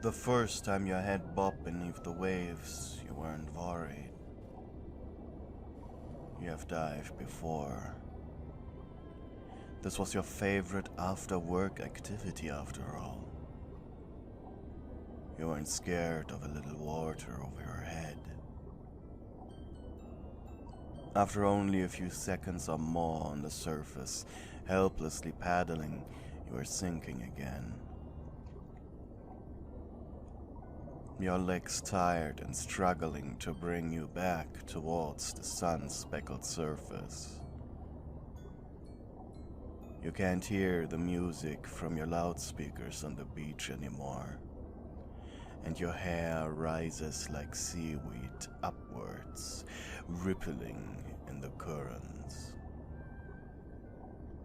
The first time your head bobbed beneath the waves, you weren't worried. You have dived before. This was your favorite after-work activity after all. You weren't scared of a little water over your head. After only a few seconds or more on the surface, helplessly paddling, you were sinking again. Your legs tired and struggling to bring you back towards the sun-speckled surface. You can't hear the music from your loudspeakers on the beach anymore, and your hair rises like seaweed upwards, rippling in the currents.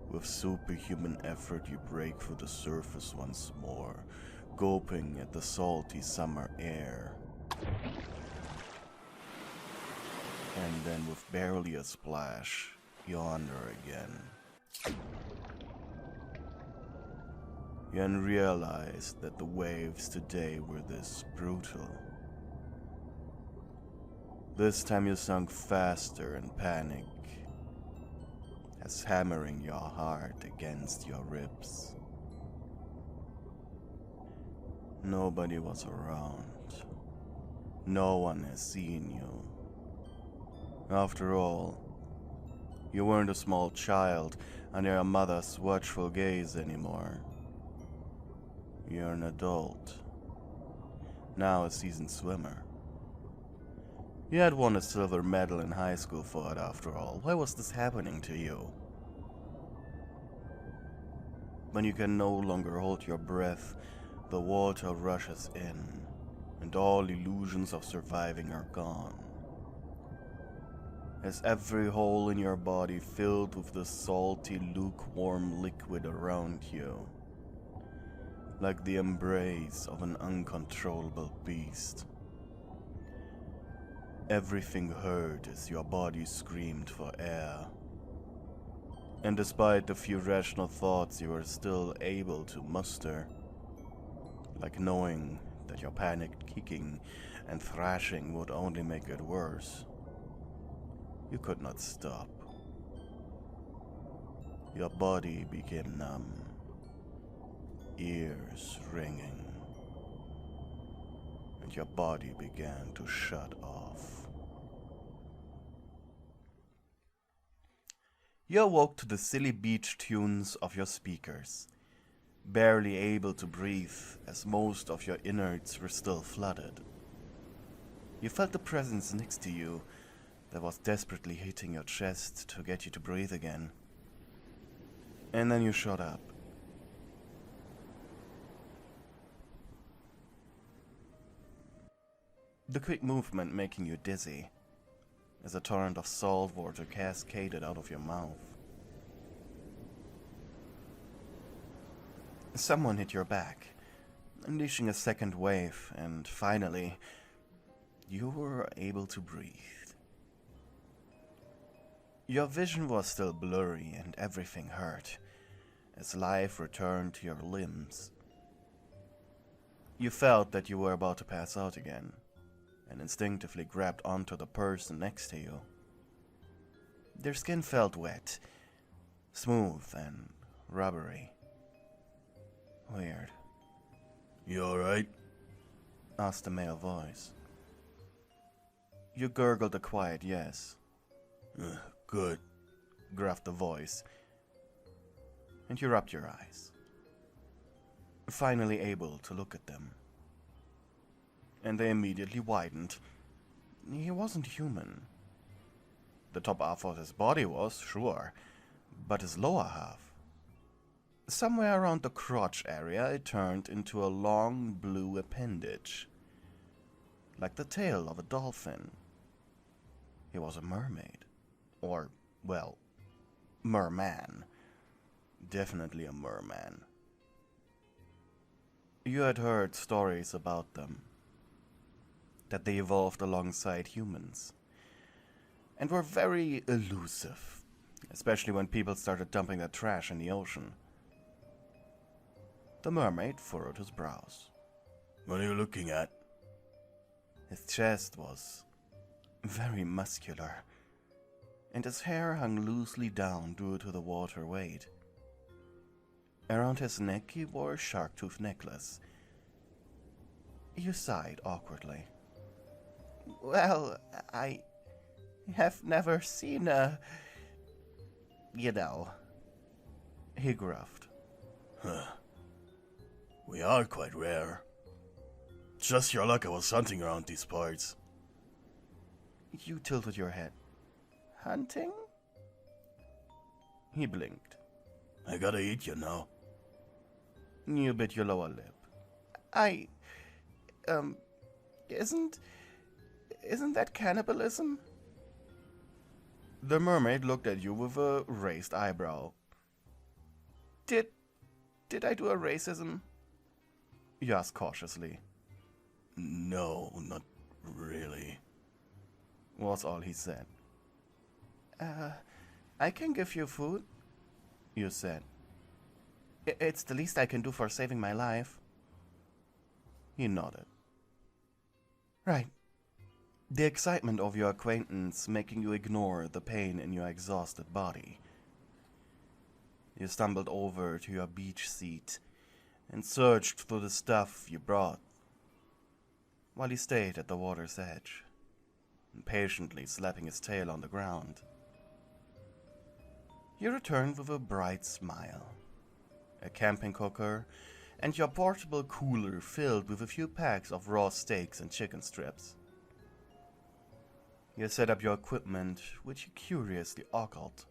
With superhuman effort, you break through the surface once more, gulping at the salty summer air. And then with barely a splash, you're under again. You then realized that the waves today were this brutal. This time you sunk faster in panic, as hammering your heart against your ribs. Nobody was around. No one has seen you. After all, you weren't a small child under your mother's watchful gaze anymore. You're an adult. Now a seasoned swimmer. You had won a silver medal in high school for it after all. Why was this happening to you? When you can no longer hold your breath, the water rushes in, and all illusions of surviving are gone. As every hole in your body filled with the salty, lukewarm liquid around you, like the embrace of an uncontrollable beast. Everything hurt as your body screamed for air. And despite the few rational thoughts you were still able to muster, like knowing that your panicked kicking and thrashing would only make it worse, you could not stop. Your body became numb, ears ringing, and your body began to shut off. You awoke to the silly beach tunes of your speakers, barely able to breathe as most of your innards were still flooded. You felt the presence next to you that was desperately hitting your chest to get you to breathe again. And then you shot up. The quick movement making you dizzy, as a torrent of salt water cascaded out of your mouth. Someone hit your back, unleashing a second wave, and finally, you were able to breathe. Your vision was still blurry and everything hurt, as life returned to your limbs. You felt that you were about to pass out again, and instinctively grabbed onto the person next to you. Their skin felt wet, smooth and rubbery. Weird. You alright? Asked the male voice. You gurgled a quiet yes. Good, gruffed the voice, and you rubbed your eyes, finally able to look at them. And they immediately widened. He wasn't human. The top half of his body was, sure, but his lower half. Somewhere around the crotch area it turned into a long blue appendage, like the tail of a dolphin. He was a mermaid. Or, well, merman. Definitely a merman. You had heard stories about them, that they evolved alongside humans, and were very elusive, especially when people started dumping their trash in the ocean. The mermaid furrowed his brows. What are you looking at? His chest was very muscular, and his hair hung loosely down due to the water weight. Around his neck he wore a shark-tooth necklace. You sighed awkwardly. Well, I have never seen a... you know, he gruffed. Huh. We are quite rare. Just your luck I was hunting around these parts. You tilted your head. Hunting? He blinked. I gotta eat you now. You bit your lower lip. Isn't that cannibalism? The mermaid looked at you with a raised eyebrow. Did I do a racism? You asked cautiously. No, not really, Was all he said. I can give you food, you said. It's the least I can do for saving my life. He nodded. Right. The excitement of your acquaintance making you ignore the pain in your exhausted body. You stumbled over to your beach seat and searched through the stuff you brought, while he stayed at the water's edge, impatiently slapping his tail on the ground. You returned with a bright smile, a camping cooker, and your portable cooler filled with a few packs of raw steaks and chicken strips. You set up your equipment, which you curiously ogled,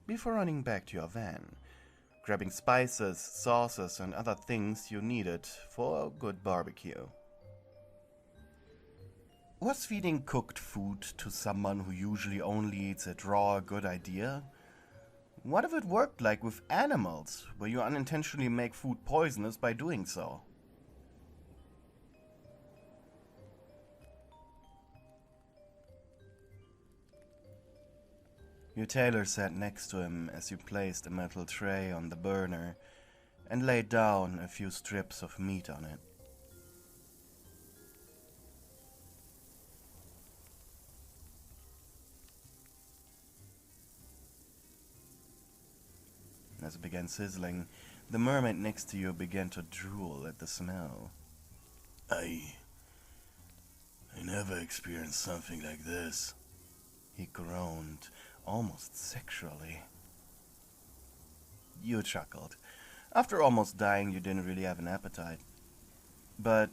before running back to your van, grabbing spices, sauces, and other things you needed for a good barbecue. Was feeding cooked food to someone who usually only eats it raw a good idea? What if it worked like with animals, where you unintentionally make food poisonous by doing so? Your tailor sat next to him as you placed a metal tray on the burner and laid down a few strips of meat on it. As it began sizzling, the mermaid next to you began to drool at the smell. I never experienced something like this. He groaned, almost sexually. You chuckled. After almost dying, you didn't really have an appetite. But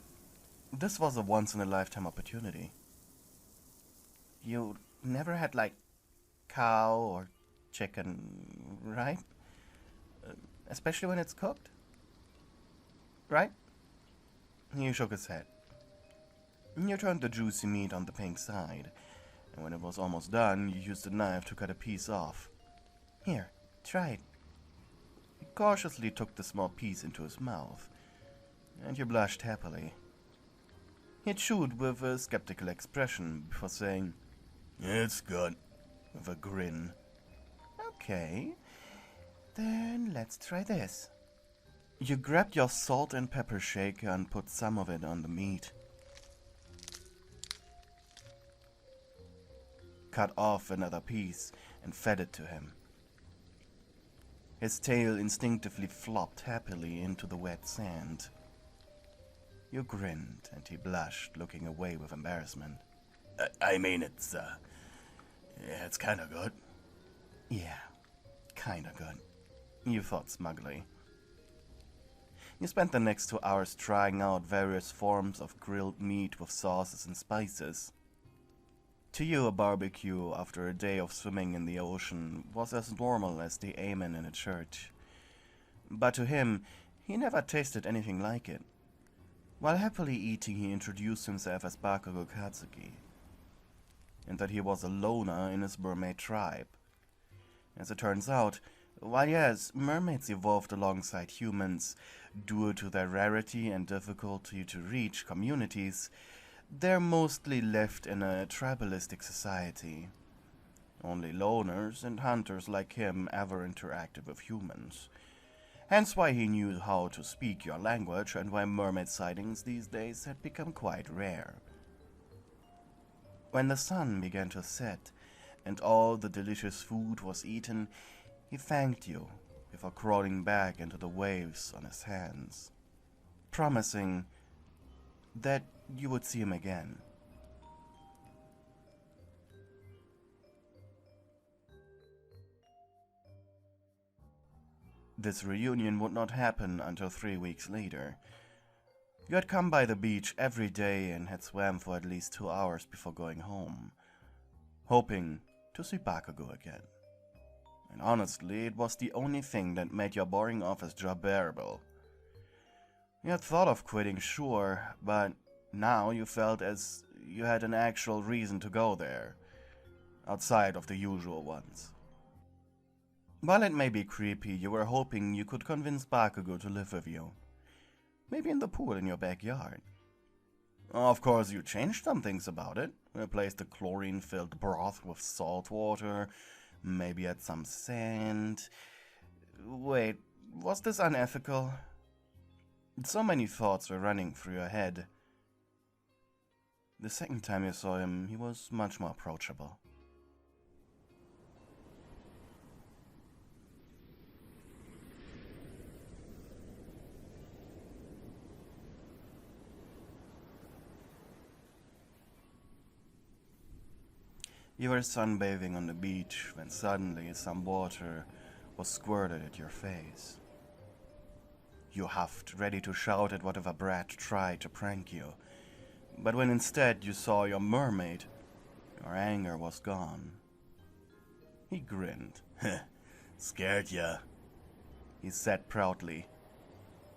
this was a once-in-a-lifetime opportunity. You never had, like, cow or chicken, right? Especially when it's cooked. Right? He shook his head. You turned the juicy meat on the pink side, and when it was almost done, you used a knife to cut a piece off. Here, try it. He cautiously took the small piece into his mouth, and you blushed happily. He chewed with a skeptical expression before saying, It's good. with a grin, Okay, then let's try this. You grabbed your salt and pepper shaker and put some of it on the meat. Cut off another piece and fed it to him. His tail instinctively flopped happily into the wet sand. You grinned and he blushed, looking away with embarrassment. I mean, it's kinda good. Yeah, kinda good, you thought smugly. You spent the next 2 hours trying out various forms of grilled meat with sauces and spices. To you, a barbecue after a day of swimming in the ocean was as normal as the amen in a church. But to him, he never tasted anything like it. While happily eating, he introduced himself as Bakugou, and that he was a loner in his mermaid tribe. As it turns out, while yes, mermaids evolved alongside humans due to their rarity and difficulty to reach communities, they're mostly left in a tribalistic society. Only loners and hunters like him ever interacted with humans, Hence why he knew how to speak your language and why mermaid sightings these days had become quite rare. When the sun began to set and all the delicious food was eaten, he thanked you before crawling back into the waves on his hands, promising that you would see him again. This reunion would not happen until 3 weeks later. You had come by the beach every day and had swam for at least 2 hours before going home, hoping to see Bakugou again. And honestly, it was the only thing that made your boring office job bearable. You had thought of quitting, sure, but now you felt as you had an actual reason to go there, outside of the usual ones. While it may be creepy, you were hoping you could convince Bakugou to live with you. Maybe in the pool in your backyard. Of course, you changed some things about it. Replaced the chlorine-filled broth with salt water, maybe add some sand. Wait, was this unethical? So many thoughts were running through your head. The second time you saw him, he was much more approachable. You were sunbathing on the beach when suddenly some water was squirted at your face. You huffed, ready to shout at whatever brat tried to prank you. But when instead you saw your mermaid, your anger was gone. He grinned. Scared ya? He said proudly.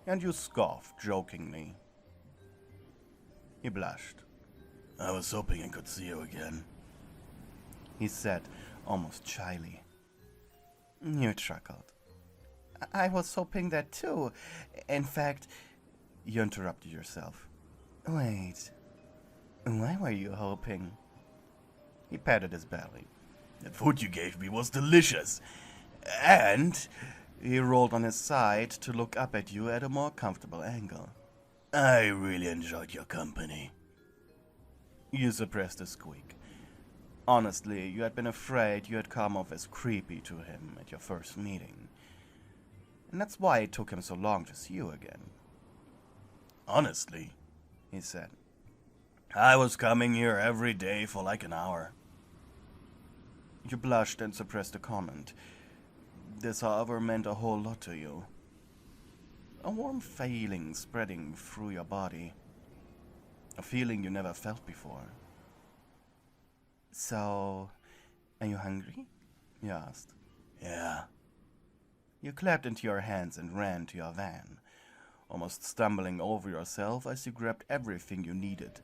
And you scoffed jokingly. He blushed. I was hoping I could see you again. He said, almost shyly. You chuckled. I was hoping that too. In fact, you interrupted yourself. Wait, why were you hoping? He patted his belly. The food you gave me was delicious. And he rolled on his side to look up at you at a more comfortable angle. I really enjoyed your company. You suppressed a squeak. Honestly, you had been afraid you had come off as creepy to him at your first meeting. And that's why it took him so long to see you again. Honestly, he said, I was coming here every day for like an hour. You blushed and suppressed a comment. This, however, meant a whole lot to you. A warm feeling spreading through your body. A feeling you never felt before. So, are you hungry? You asked. Yeah. You clapped into your hands and ran to your van, almost stumbling over yourself as you grabbed everything you needed,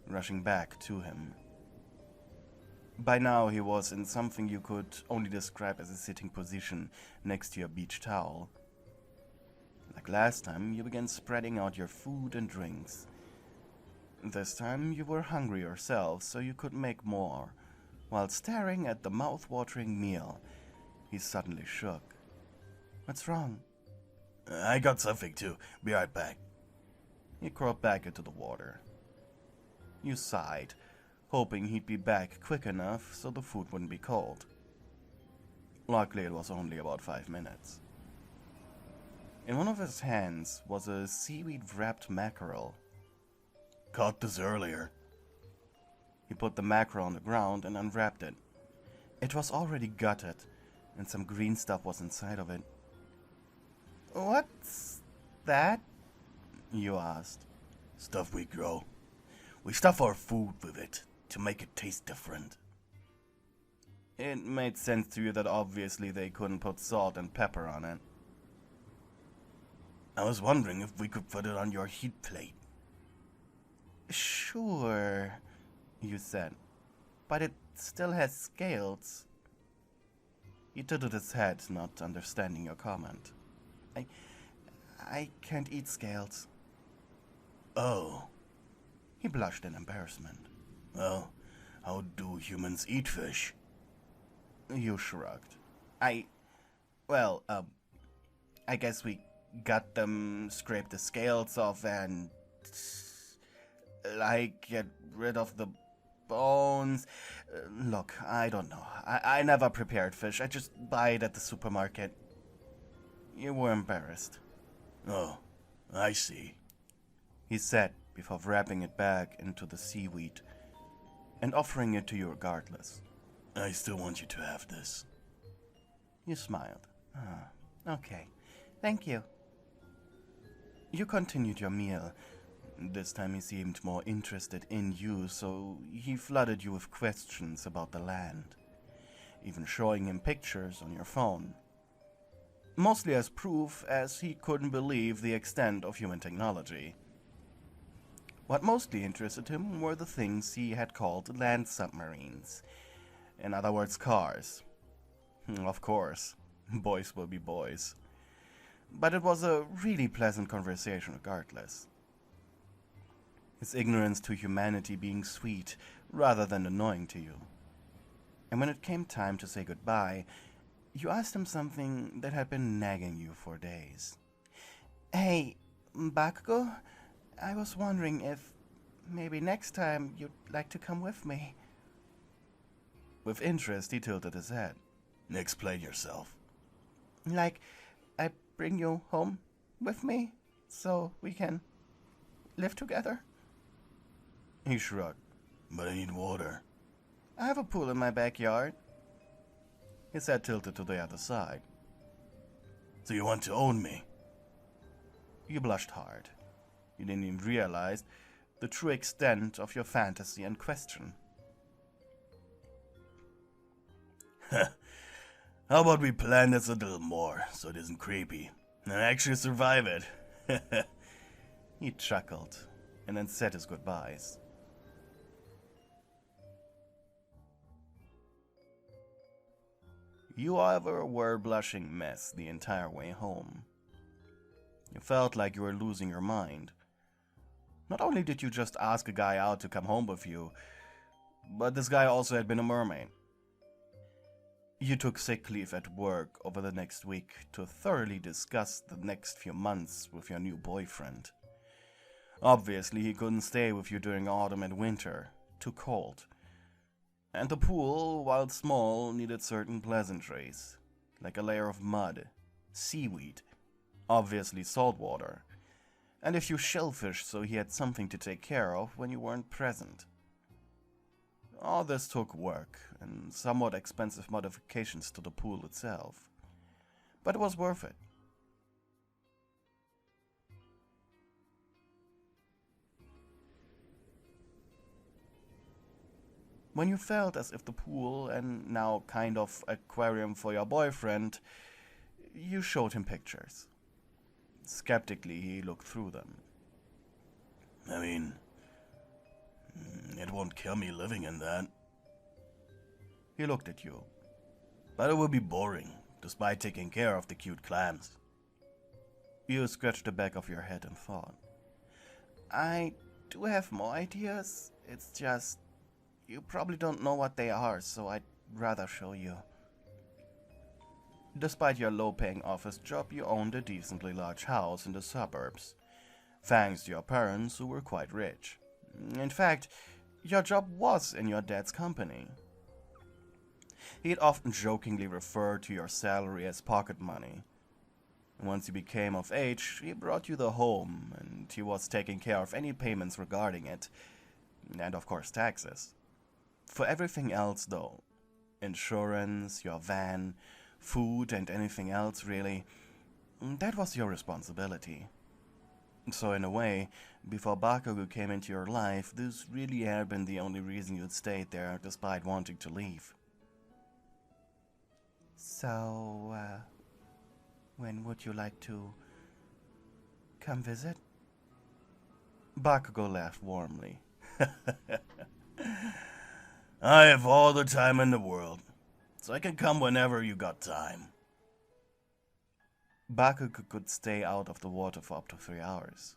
rushing back to him. By now he was in something you could only describe as a sitting position next to your beach towel. Like last time, you began spreading out your food and drinks. This time you were hungry yourself, so you could make more. While staring at the mouth-watering meal, he suddenly shook. What's wrong? I got something too. Be right back. He crawled back into the water. You sighed, hoping he'd be back quick enough so the food wouldn't be cold. Luckily, it was only about 5 minutes. In one of his hands was a seaweed-wrapped mackerel. Caught this earlier. He put the mackerel on the ground and unwrapped it. It was already gutted, and some green stuff was inside of it. What's that? You asked. Stuff we grow. We stuff our food with it to make it taste different. It made sense to you that obviously they couldn't put salt and pepper on it. I was wondering if we could put it on your heat plate. Sure, you said, but it still has scales. He tilted his head, not understanding your comment. I can't eat scales. Oh. He blushed in embarrassment. Well, how do humans eat fish? You shrugged. I guess we got them, scraped the scales off, and like get rid of the bones. Look, I don't know. I never prepared fish. I just buy it at the supermarket. You were embarrassed. Oh, I see, he said before wrapping it back into the seaweed and offering it to you regardless. I still want you to have this. You smiled. Okay. Thank you. You continued your meal. This time he seemed more interested in you, so he flooded you with questions about the land, even showing him pictures on your phone. Mostly as proof, as he couldn't believe the extent of human technology. What mostly interested him were the things he had called land submarines. In other words, cars. Of course, boys will be boys. But it was a really pleasant conversation regardless. His ignorance to humanity being sweet rather than annoying to you. And when it came time to say goodbye, you asked him something that had been nagging you for days. Hey, Bakugou, I was wondering if maybe next time you'd like to come with me. With interest, he tilted his head. Explain yourself. Like, I bring you home with me so we can live together? He shrugged. But I need water. I have a pool in my backyard. His head tilted to the other side. So you want to own me? You blushed hard. You didn't even realize the true extent of your fantasy and question. How about we plan this a little more, so it isn't creepy, and actually survive it? He chuckled, and then said his goodbyes. You, however, were a blushing mess the entire way home. You felt like you were losing your mind. Not only did you just ask a guy out to come home with you, but this guy also had been a mermaid. You took sick leave at work over the next week to thoroughly discuss the next few months with your new boyfriend. Obviously, he couldn't stay with you during autumn and winter, too cold. And the pool, while small, needed certain pleasantries, like a layer of mud, seaweed, obviously salt water, and a few shellfish so he had something to take care of when you weren't present. All this took work and somewhat expensive modifications to the pool itself, but it was worth it. When you felt as if the pool, and now kind of aquarium for your boyfriend, you showed him pictures. Skeptically, he looked through them. I mean, it won't kill me living in that. He looked at you. But it would be boring, despite taking care of the cute clams. You scratched the back of your head and thought. I do have more ideas, it's just you probably don't know what they are, so I'd rather show you. Despite your low-paying office job, you owned a decently large house in the suburbs, thanks to your parents who were quite rich. In fact, your job was in your dad's company. He'd often jokingly referred to your salary as pocket money. Once you became of age, he brought you the home, and he was taking care of any payments regarding it, and of course taxes. For everything else though, insurance, your van, food and anything else really, that was your responsibility. So in a way, before Bakugou came into your life, this really had been the only reason you'd stayed there despite wanting to leave. So, when would you like to come visit? Bakugou laughed warmly. I have all the time in the world, so I can come whenever you got time. Bakugou could stay out of the water for up to 3 hours.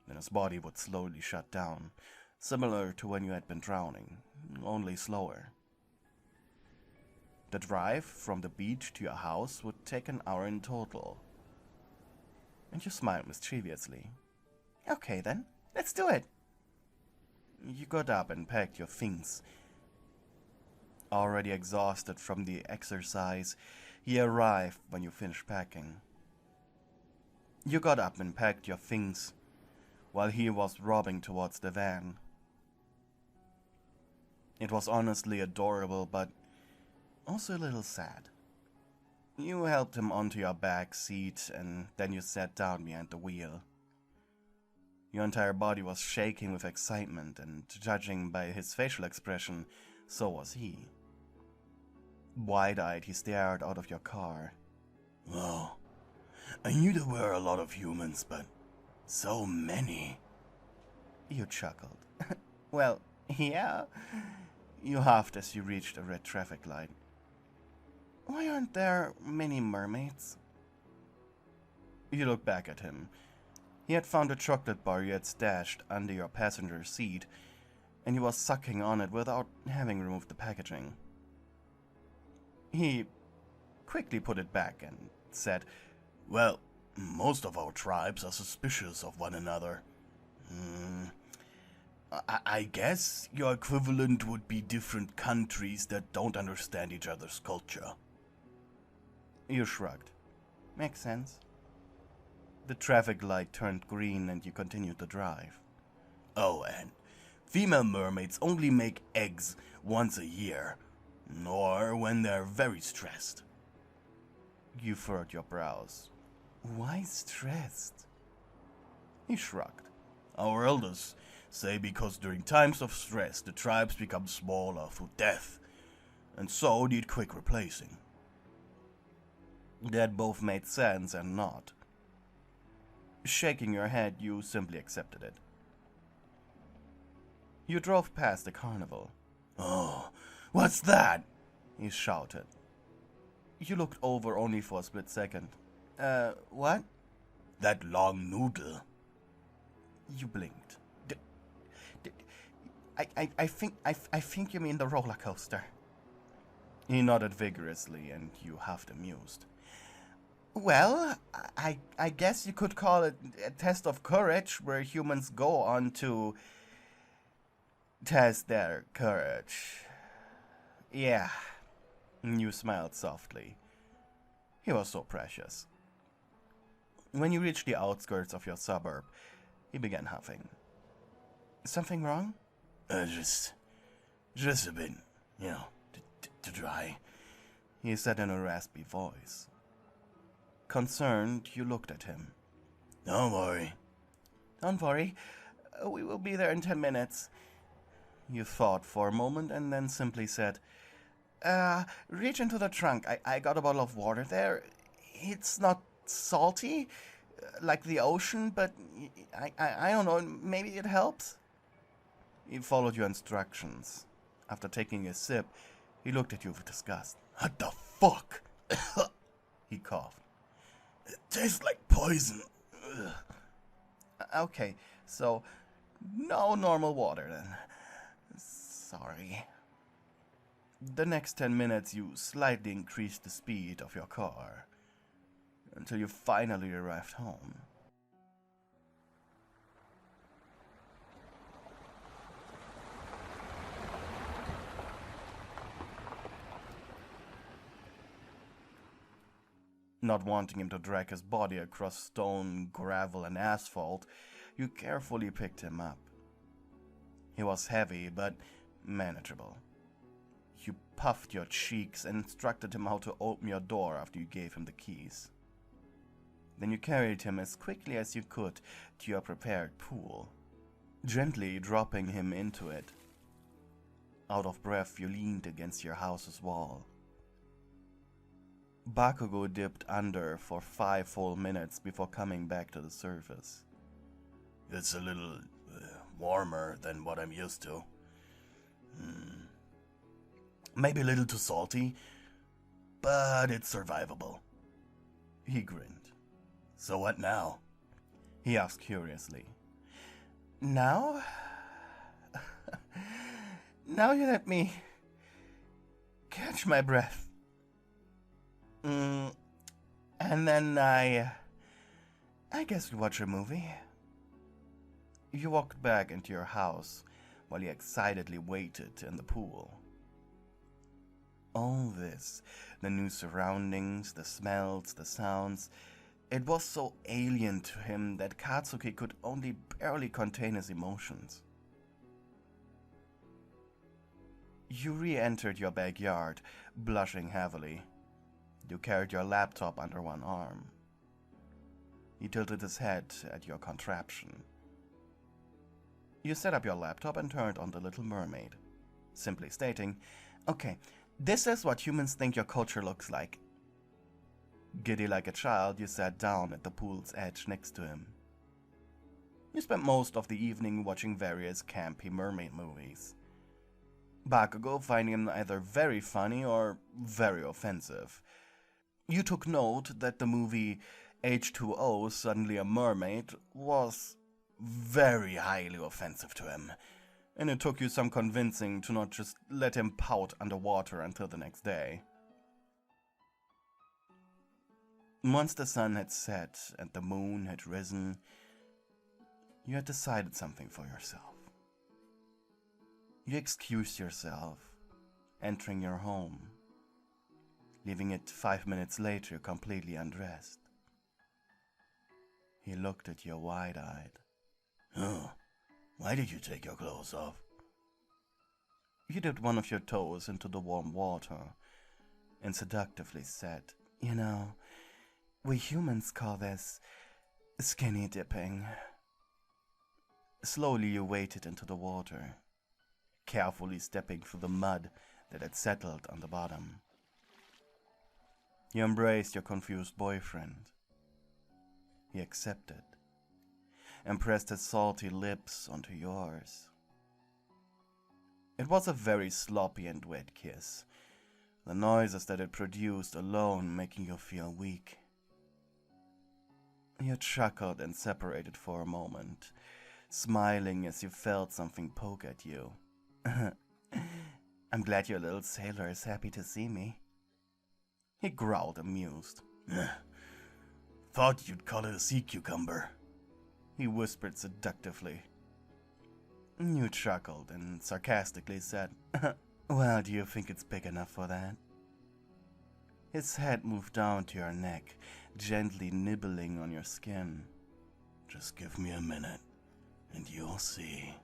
Then his body would slowly shut down, similar to when you had been drowning, only slower. The drive from the beach to your house would take an hour in total. and you smiled mischievously. Okay then, let's do it. You got up and packed your things. Already exhausted from the exercise, he arrived when you finished packing. You got up and packed your things, while he was robbing towards the van. It was honestly adorable, but also a little sad. You helped him onto your back seat, and then you sat down behind the wheel. Your entire body was shaking with excitement, and judging by his facial expression, so was he. Wide-eyed, he stared out of your car. Wow, I knew there were a lot of humans, but so many. You chuckled. Well, yeah. You huffed as you reached a red traffic light. Why aren't there many mermaids? You looked back at him. He had found a chocolate bar you had stashed under your passenger seat, and he was sucking on it without having removed the packaging. He quickly put it back and said, Well, most of our tribes are suspicious of one another. I guess your equivalent would be different countries that don't understand each other's culture. You shrugged. Makes sense. The traffic light turned green and you continued to drive. Oh, and female mermaids only make eggs once a year, or when they're very stressed. You furrowed your brows. Why stressed? He shrugged. Our elders say because during times of stress the tribes become smaller through death, and so need quick replacing. That both made sense and not. Shaking your head, you simply accepted it. You drove past the carnival. Oh, what's that? He shouted. You looked over only for a split second. What? That long noodle. You blinked. I think you mean the roller coaster. He nodded vigorously, and you huffed amused. Well, I guess you could call it a test of courage, where humans go on to test their courage. Yeah. You smiled softly. He was so precious. When you reached the outskirts of your suburb, he began huffing. Something wrong? Just a bit, to dry. He said in a raspy voice. Concerned, you looked at him. Don't worry. Don't worry. We will be there in 10 minutes. You thought for a moment and then simply said, reach into the trunk. I got a bottle of water there. It's not salty, like the ocean, but I don't know, maybe it helps? He followed your instructions. After taking a sip, he looked at you with disgust. What the fuck? He coughed. It tastes like poison. Ugh. Okay, so no normal water then. Sorry. The next 10 minutes you slightly increased the speed of your car until you finally arrived home. Not wanting him to drag his body across stone, gravel, and asphalt, you carefully picked him up. He was heavy, but manageable. You puffed your cheeks and instructed him how to open your door after you gave him the keys. Then you carried him as quickly as you could to your prepared pool, gently dropping him into it. Out of breath, you leaned against your house's wall. Bakugou dipped under for 5 full minutes before coming back to the surface. It's a little warmer than what I'm used to. Maybe a little too salty, but it's survivable. He grinned. So what now? He asked curiously. Now? Now you let me catch my breath. And then I guess we'll watch a movie. You walked back into your house while he excitedly waited in the pool. All this, the new surroundings, the smells, the sounds, it was so alien to him that Katsuki could only barely contain his emotions. You re-entered your backyard, blushing heavily. You carried your laptop under one arm. He tilted his head at your contraption. You set up your laptop and turned on the Little Mermaid, simply stating, "Okay, this is what humans think your culture looks like." Giddy like a child, you sat down at the pool's edge next to him. You spent most of the evening watching various campy mermaid movies. Bakugou finding him either very funny or very offensive. You took note that the movie H2O, Suddenly a Mermaid, was very highly offensive to him, and it took you some convincing to not just let him pout underwater until the next day. Once the sun had set and the moon had risen, you had decided something for yourself. You excused yourself, entering your home, leaving it 5 minutes later completely undressed. He looked at you wide-eyed. "Oh, why did you take your clothes off?" You dipped one of your toes into the warm water and seductively said, "You know, we humans call this skinny dipping." Slowly you waded into the water, carefully stepping through the mud that had settled on the bottom. You embraced your confused boyfriend. He accepted and pressed his salty lips onto yours. It was a very sloppy and wet kiss, the noises that it produced alone making you feel weak. You chuckled and separated for a moment, smiling as you felt something poke at you. "I'm glad your little sailor is happy to see me." He growled, amused. "Thought you'd call it a sea cucumber," he whispered seductively. You chuckled and sarcastically said, "Well, do you think it's big enough for that?" His head moved down to your neck, gently nibbling on your skin. "Just give me a minute, and you'll see."